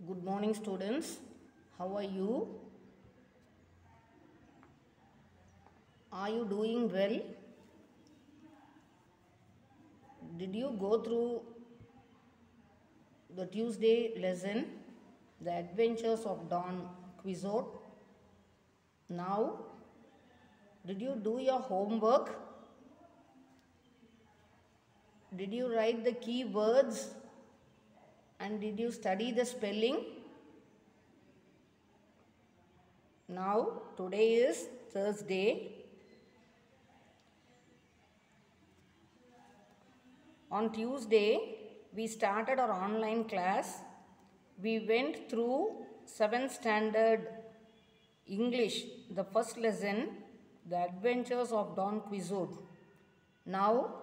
Good morning, students. How are you? Are you doing well? Did you go through the Tuesday lesson, The Adventures of Don Quixote? Now, did you do your homework? Did you write the key words? And did you study the spelling? Now, today is Thursday. On Tuesday, we started our online class. We went through 7th standard English, the first lesson, The Adventures of Don Quixote. Now,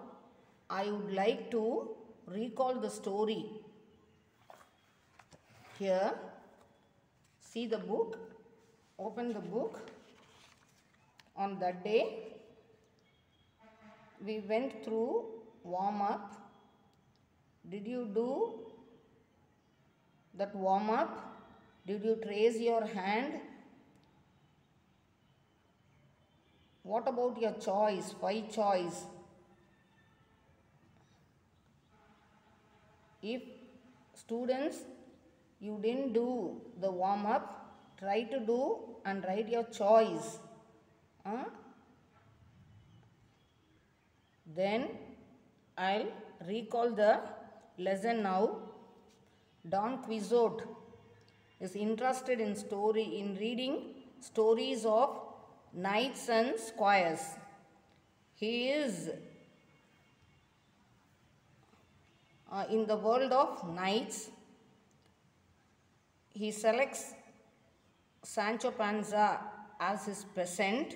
I would like to recall the story. Here, see the book, open the book. On that day, we went through warm-up. Did you do that warm-up? Did you raise your hand? What about your choice, 5 choice? If students, you didn't do the warm-up, try to do and write your choice. Then I'll recall the lesson now. Don Quixote is interested in reading stories of knights and squires. He is in the world of knights. He selects Sancho Panza as his peasant.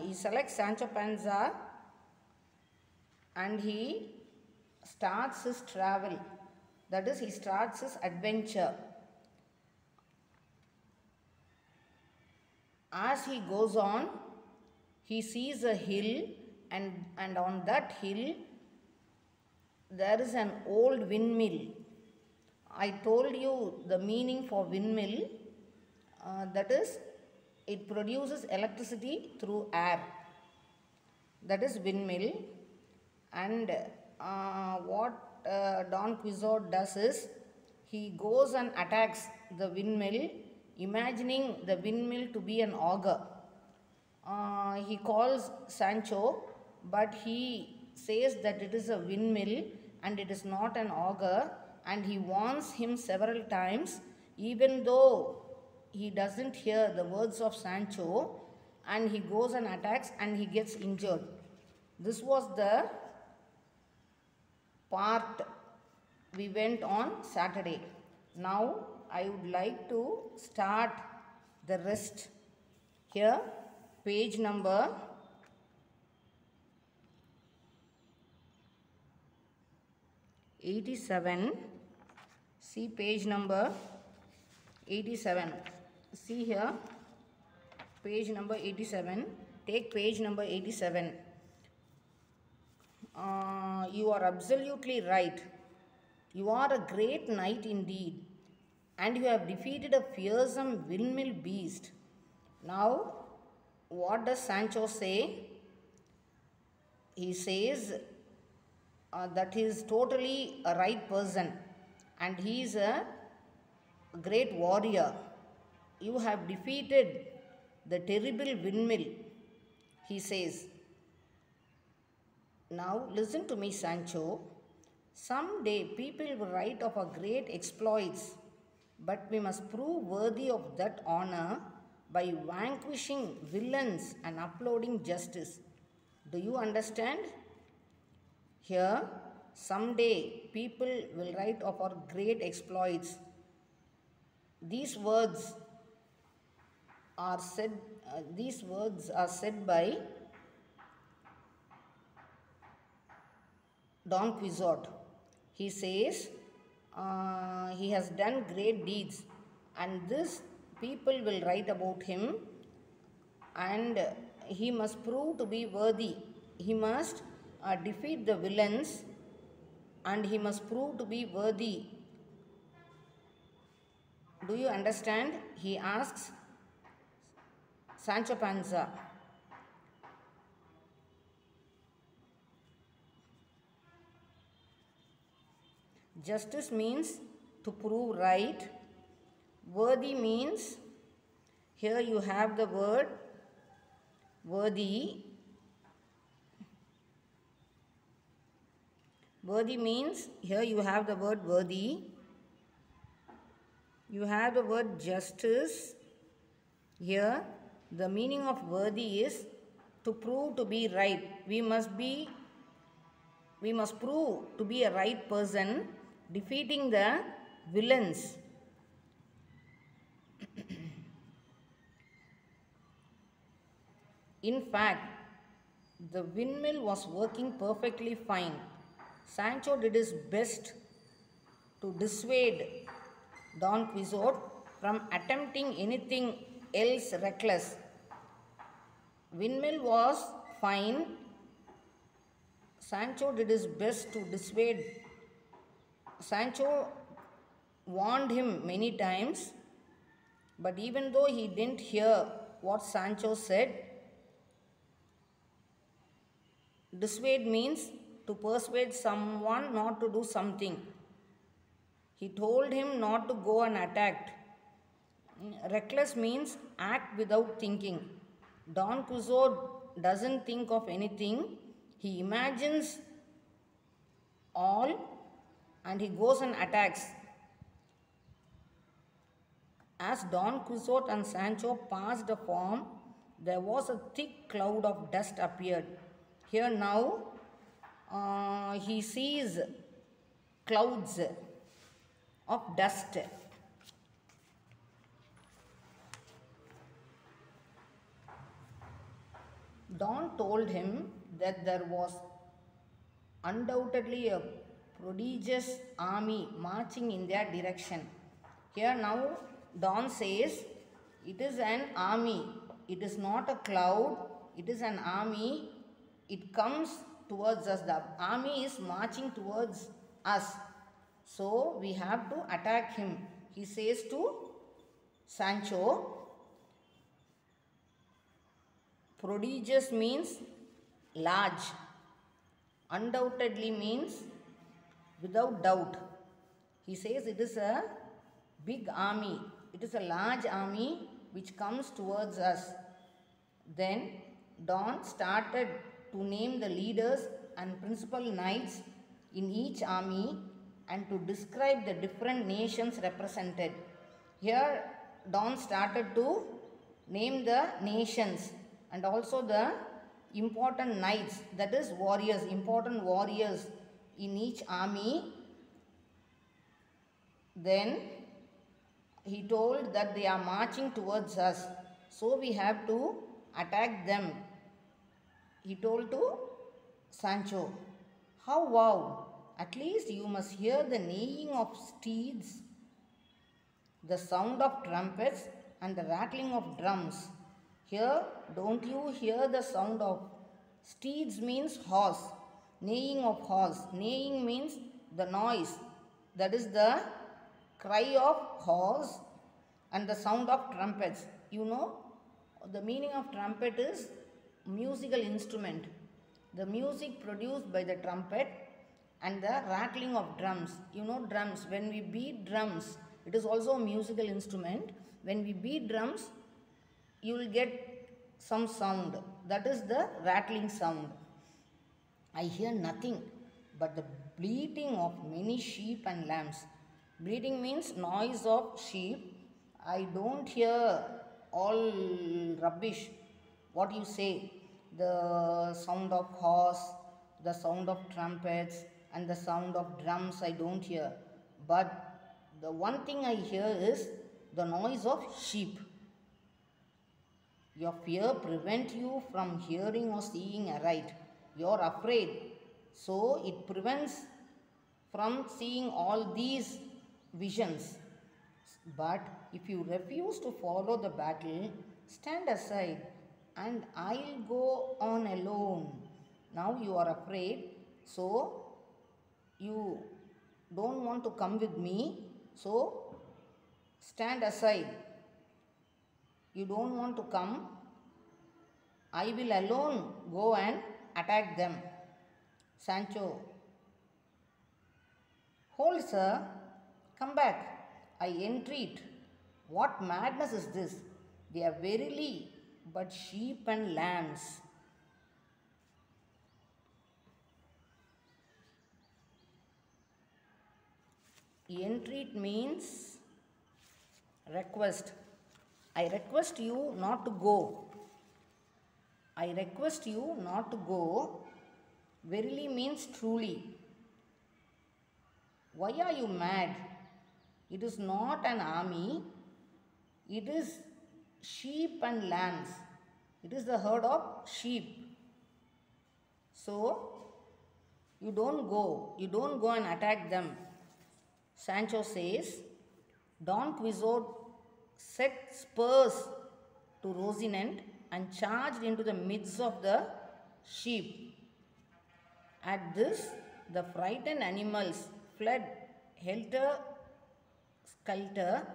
He selects Sancho Panza and he starts his travel. That is, he starts his adventure. As he goes on, he sees a hill, and on that hill there is an old windmill. I told you the meaning for windmill. That is, it produces electricity through air. That is windmill. And what Don Quixote does is, he goes and attacks the windmill, imagining the windmill to be an auger. He calls Sancho, but he says that it is a windmill and it is not an auger, and he warns him several times, even though he doesn't hear the words of Sancho, and he goes and attacks and he gets injured. This was the part we went on Saturday. Now I would like to start the rest. Here, page number 87. See page number 87. See here, page number 87. Take page number 87. You are absolutely right. You are a great knight indeed, and you have defeated a fearsome windmill beast. Now, what does Sancho say? He says that he is totally a right person, and he is a great warrior. You have defeated the terrible windmill, he says. Now listen to me, Sancho. Someday people will write of our great exploits, but we must prove worthy of that honor by vanquishing villains and upholding justice. Do you understand? Here, someday people will write of our great exploits. These words are said by Don Quixote. He says he has done great deeds, and this people will write about him, and he must prove to be worthy. He must defeat the villains and he must prove to be worthy. Do you understand? He asks Sancho Panza. Justice means to prove right. Worthy means, here you have the word worthy. Worthy means, here you have the word worthy. You have the word justice. Here, the meaning of worthy is to prove to be right. We must prove to be a right person, defeating the villains. In fact, the windmill was working perfectly fine. Sancho did his best to dissuade Don Quixote from attempting anything else reckless. Windmill was fine. Sancho did his best to dissuade. Sancho warned him many times, but even though he didn't hear what Sancho said, dissuade means to persuade someone not to do something. He told him not to go and attack. Reckless means act without thinking. Don Quixote doesn't think of anything. He imagines all and he goes and attacks. As Don Quixote and Sancho passed the farm, there was a thick cloud of dust appeared. Here now, he sees clouds of dust. Don told him that there was undoubtedly a prodigious army marching in their direction. Here now, Don says, it is an army. It is not a cloud. It is an army. It comes towards us. The army is marching towards us. So, we have to attack him. He says to Sancho, prodigious means large. Undoubtedly means without doubt. He says it is a big army. It is a large army which comes towards us. Then Don started to name the leaders and principal knights in each army and to describe the different nations represented. Here Don started to name the nations and also the important knights, that is warriors, important warriors in each army. Then he told that they are marching towards us, so we have to attack them. He told to Sancho, how wow, at least you must hear the neighing of steeds, the sound of trumpets and the rattling of drums. Here, don't you hear the sound of steeds means horse, neighing of horse. Neighing means the noise, that is the cry of horse, and the sound of trumpets. You know, the meaning of trumpet is musical instrument. The music produced by the trumpet and the rattling of drums. You know drums, when we beat drums, it is also a musical instrument. When we beat drums, you will get some sound. That is the rattling sound. I hear nothing but the bleating of many sheep and lambs. Bleating means noise of sheep. I don't hear all rubbish what you say. The sound of horse, the sound of trumpets and the sound of drums I don't hear. But the one thing I hear is the noise of sheep. Your fear prevents you from hearing or seeing aright. You are afraid, so it prevents from seeing all these visions. But if you refuse to follow the battle, stand aside and I'll go on alone. Now you are afraid, so You don't want to come with me, so stand aside. You don't want to come. I will alone go and attack them. Sancho, hold, sir. Come back. I entreat. What madness is this? They are verily but sheep and lambs. Entreat means request. I request you not to go. I request you not to go. Verily means truly. Why are you mad? It is not an army. It is sheep and lambs. It is the herd of sheep. So, you don't go. You don't go and attack them. Sancho says, Don Quixote set spurs to Rocinante and charged into the midst of the sheep. At this, the frightened animals fled helter-skelter.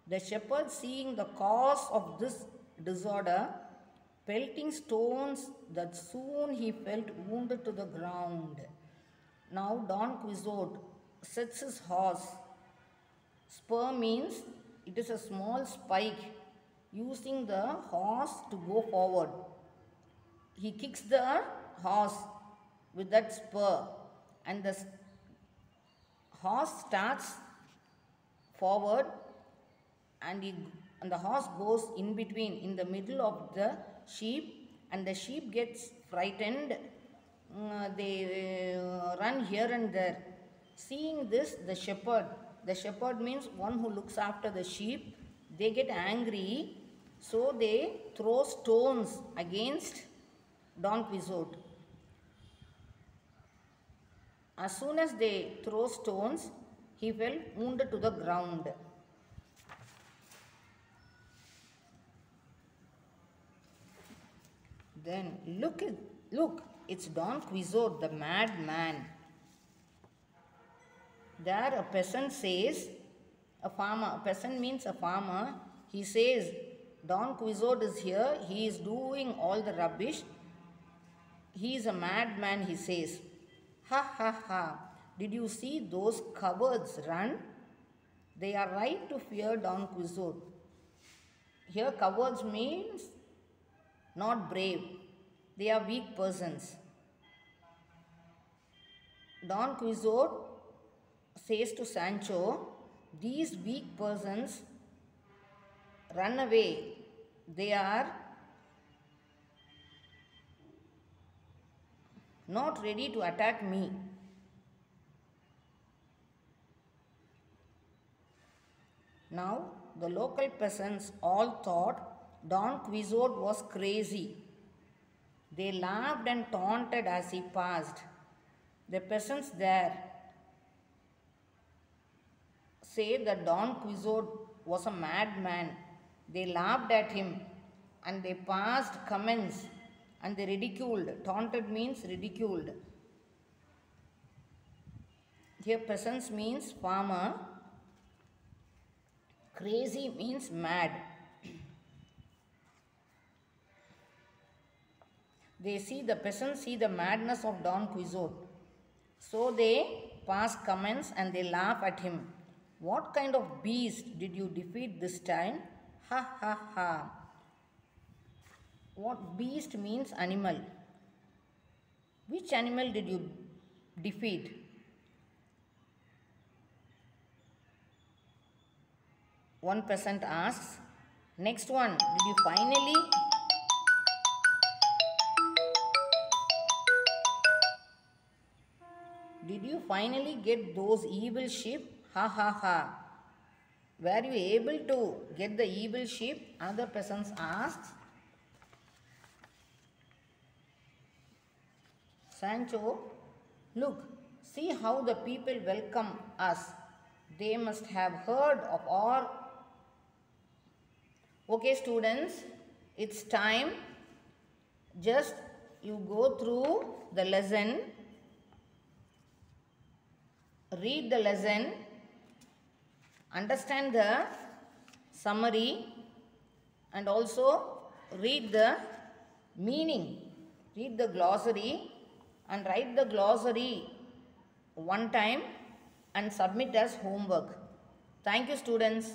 The shepherd, seeing the cause of this disorder, pelting stones that soon he felt wounded to the ground. Now Don Quixote sets his horse. Spur means it is a small spike using the horse to go forward. He kicks the horse with that spur and the horse starts forward and the horse goes in between, in the middle of the sheep, and the sheep gets frightened. They run here and there. Seeing this, the shepherd means one who looks after the sheep, they get angry, so they throw stones against Don Quixote. As soon as they throw stones, he fell wounded to the ground. Then look, it's Don Quixote, the madman. There a peasant says, a peasant means a farmer, he says, Don Quixote is here, he is doing all the rubbish. He is a madman, he says. Ha ha ha, did you see those cowards run? They are right to fear Don Quixote. Here cowards means not brave. They are weak persons. Don Quixote says to Sancho, these weak persons run away. They are not ready to attack me. Now, the local peasants all thought Don Quixote was crazy. They laughed and taunted as he passed. The peasants there say that Don Quixote was a madman. They laughed at him and they passed comments and they ridiculed. Taunted means ridiculed. Here peasants means farmer. Crazy means mad. The peasants see the madness of Don Quixote. So they pass comments and they laugh at him. What kind of beast did you defeat this time? Ha ha ha. What beast means animal. Which animal did you defeat? One peasant asks. Next one, did you finally get those evil sheep? Ha ha ha. Were you able to get the evil sheep? Other peasants asked. Sancho, look, see how the people welcome us. They must have heard of our... Okay, students, it's time. Just you go through the lesson. read the lesson, understand the summary, and also read the meaning. Read the glossary and write the glossary one time and submit as homework. Thank you, students.